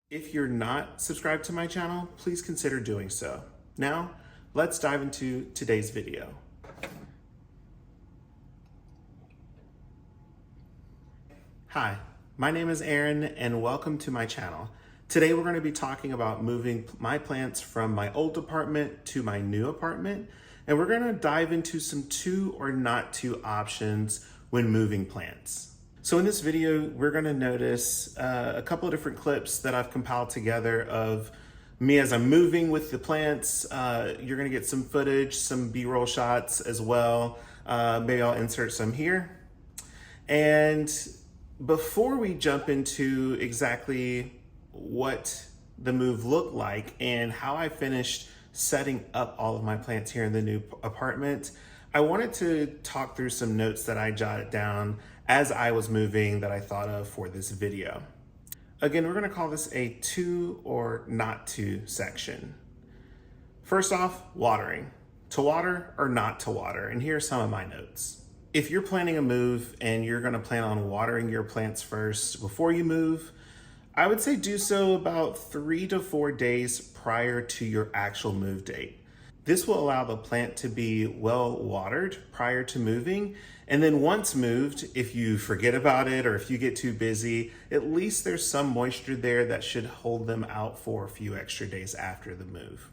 If you're not subscribed to my channel, please consider doing so. Now, let's dive into today's video. Hi, my name is Aaron and welcome to my channel. Today we're going to be talking about moving my plants from my old apartment to my new apartment, and we're going to dive into some to or not to options when moving plants. So in this video, we're going to notice a couple of different clips that I've compiled together of me as I'm moving with the plants. You're going to get some footage, some B-roll shots as well. Maybe I'll insert some here. And before we jump into exactly what the move looked like and how I finished setting up all of my plants here in the new apartment, I wanted to talk through some notes that I jotted down as I was moving that I thought of for this video. Again, we're going to call this a to or not to section. First off, watering. To water or not to water, and here are some of my notes. If you're planning a move and you're going to plan on watering your plants first before you move, I would say do so about 3 to 4 days prior to your actual move date. This will allow the plant to be well watered prior to moving, and then once moved, if you forget about it or if you get too busy, at least there's some moisture there that should hold them out for a few extra days after the move.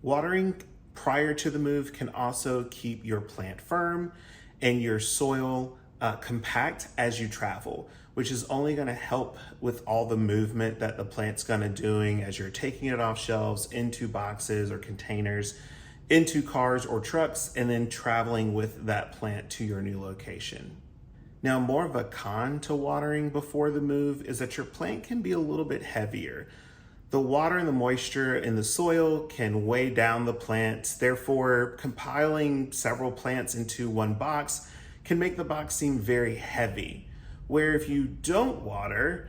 Watering prior to the move can also keep your plant firm and your soil compact as you travel, which is only going to help with all the movement that the plant's going to doing as you're taking it off shelves into boxes or containers, into cars or trucks, and then traveling with that plant to your new location. Now, more of a con to watering before the move is that your plant can be a little bit heavier. The water and the moisture in the soil can weigh down the plant. Therefore, compiling several plants into one box can make the box seem very heavy. Where if you don't water,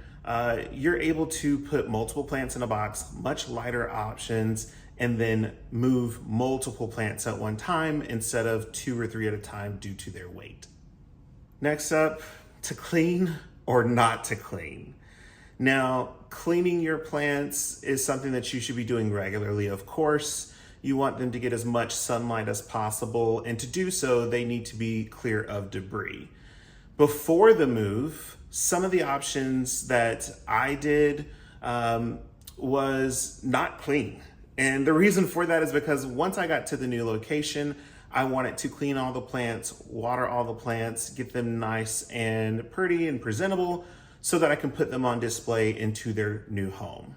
you're able to put multiple plants in a box, much lighter options, and then move multiple plants at one time instead of 2 or 3 at a time due to their weight. Next up, to clean or not to clean. Now, cleaning your plants is something that you should be doing regularly, of course. You want them to get as much sunlight as possible, and to do so, they need to be clear of debris. Before the move, some of the options that I did was not clean. And the reason for that is because once I got to the new location, I wanted to clean all the plants, water all the plants, get them nice and pretty and presentable so that I can put them on display into their new home.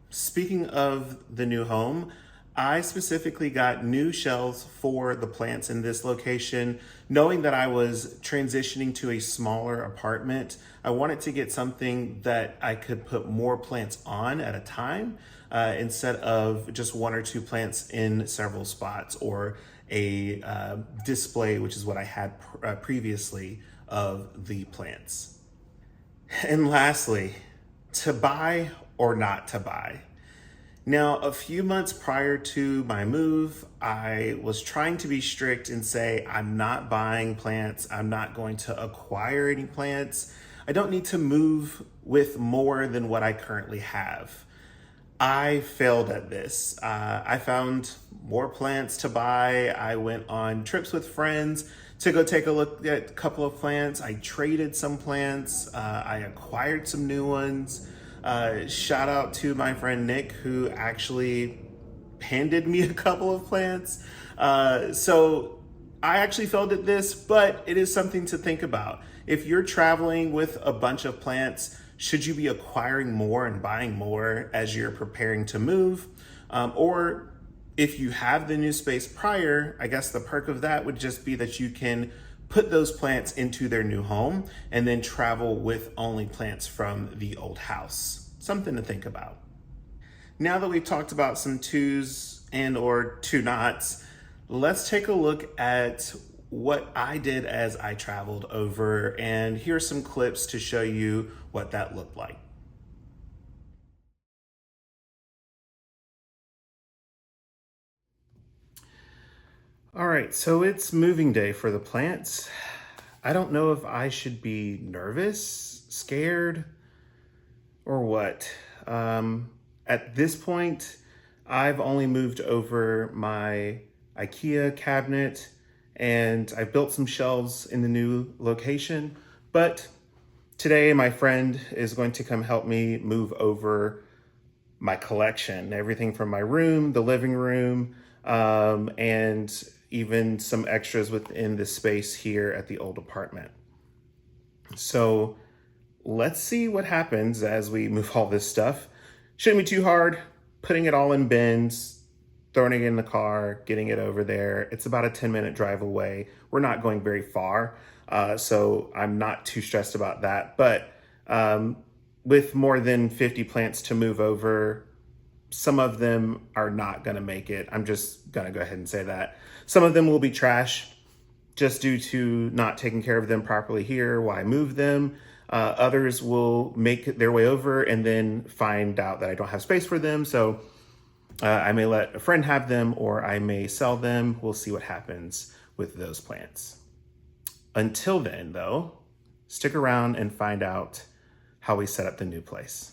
Speaking of the new home, I specifically got new shelves for the plants in this location. Knowing that I was transitioning to a smaller apartment, I wanted to get something that I could put more plants on at a time instead of just 1 or 2 plants in several spots, or a display, which is what I had previously of the plants. And lastly, to buy or not to buy. Now, a few months prior to my move, I was trying to be strict and say, I'm not buying plants. I'm not going to acquire any plants. I don't need to move with more than what I currently have. I failed at this. I found more plants to buy. I went on trips with friends to go take a look at a couple of plants. I traded some plants. I acquired some new ones. Shout out to my friend Nick, who actually handed me a couple of plants. So I actually failed at this, but it is something to think about. If you're traveling with a bunch of plants, should you be acquiring more and buying more as you're preparing to move? Or if you have the new space prior, I guess the perk of that would just be that you can put those plants into their new home and then travel with only plants from the old house. Something to think about. Now that we've talked about some twos and or two knots, let's take a look at what I did as I traveled over, and here's some clips to show you what that looked like. All right, so it's moving day for the plants. I don't know if I should be nervous, scared, or what. At this point, I've only moved over my IKEA cabinet and I've built some shelves in the new location, but today my friend is going to come help me move over my collection, everything from my room, the living room, and even some extras within the space here at the old apartment. So let's see what happens as we move all this stuff. Shouldn't be too hard, putting it all in bins, throwing it in the car, getting it over there. It's about a 10-minute drive away. We're not going very far, so I'm not too stressed about that. But with more than 50 plants to move over, some of them are not gonna make it. I'm just gonna go ahead and say that. Some of them will be trash just due to not taking care of them properly here while I move them. Others will make their way over and then find out that I don't have space for them. So I may let a friend have them or I may sell them. We'll see what happens with those plants. Until then, though, stick around and find out how we set up the new place.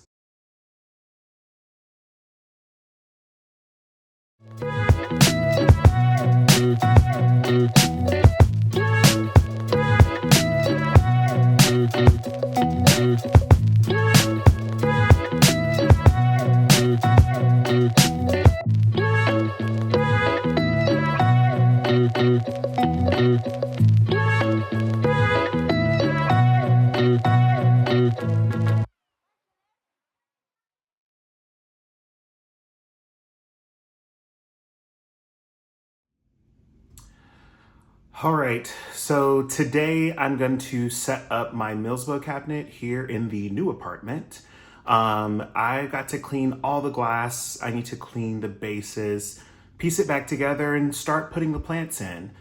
All right, so today I'm going to set up my Millsbo cabinet here in the new apartment. I got to clean all the glass. I need to clean the bases, piece it back together, and start putting the plants in.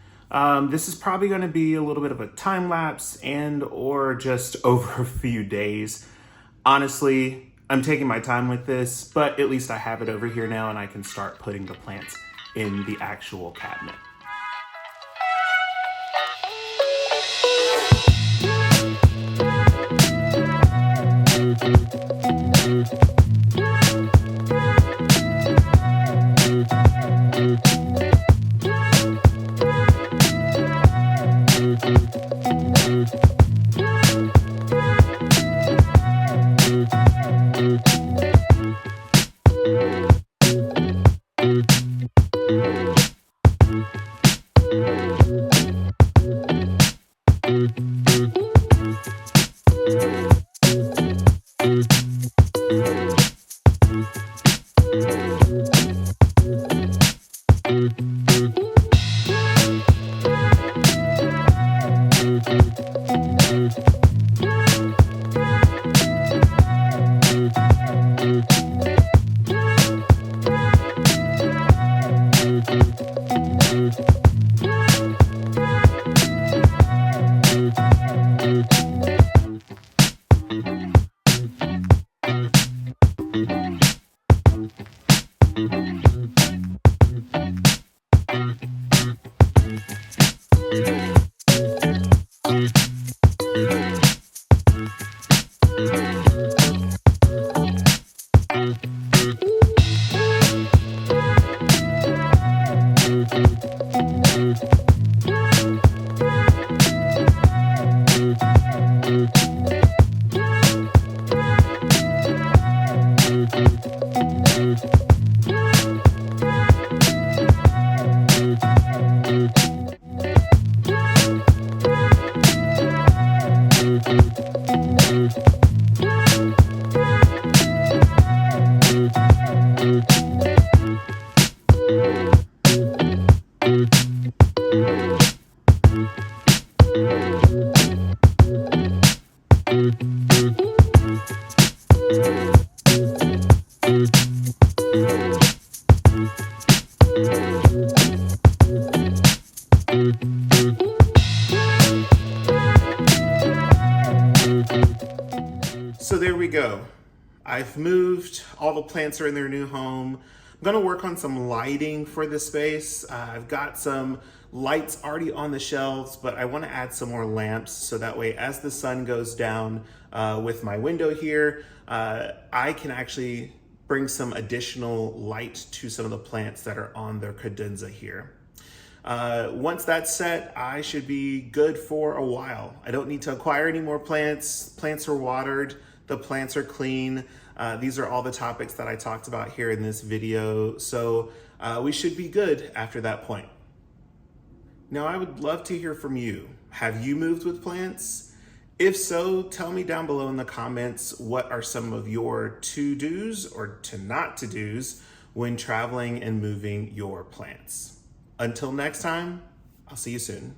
This is probably going to be a little bit of a time lapse and or just over a few days. Honestly, I'm taking my time with this, but at least I have it over here now and I can start putting the plants in the actual cabinet. So there we go. I've moved, all the plants are in their new home. I'm gonna work on some lighting for this space. I've got some lights already on the shelves, but I wanna add some more lamps so that way as the sun goes down with my window here, I can actually bring some additional light to some of the plants that are on their cadenza here. Once that's set, I should be good for a while. I don't need to acquire any more plants. Plants are watered, the plants are clean. These are all the topics that I talked about here in this video. So we should be good after that point. Now I would love to hear from you. Have you moved with plants? If so, tell me down below in the comments what are some of your to-dos or not to-dos when traveling and moving your plants. Until next time, I'll see you soon.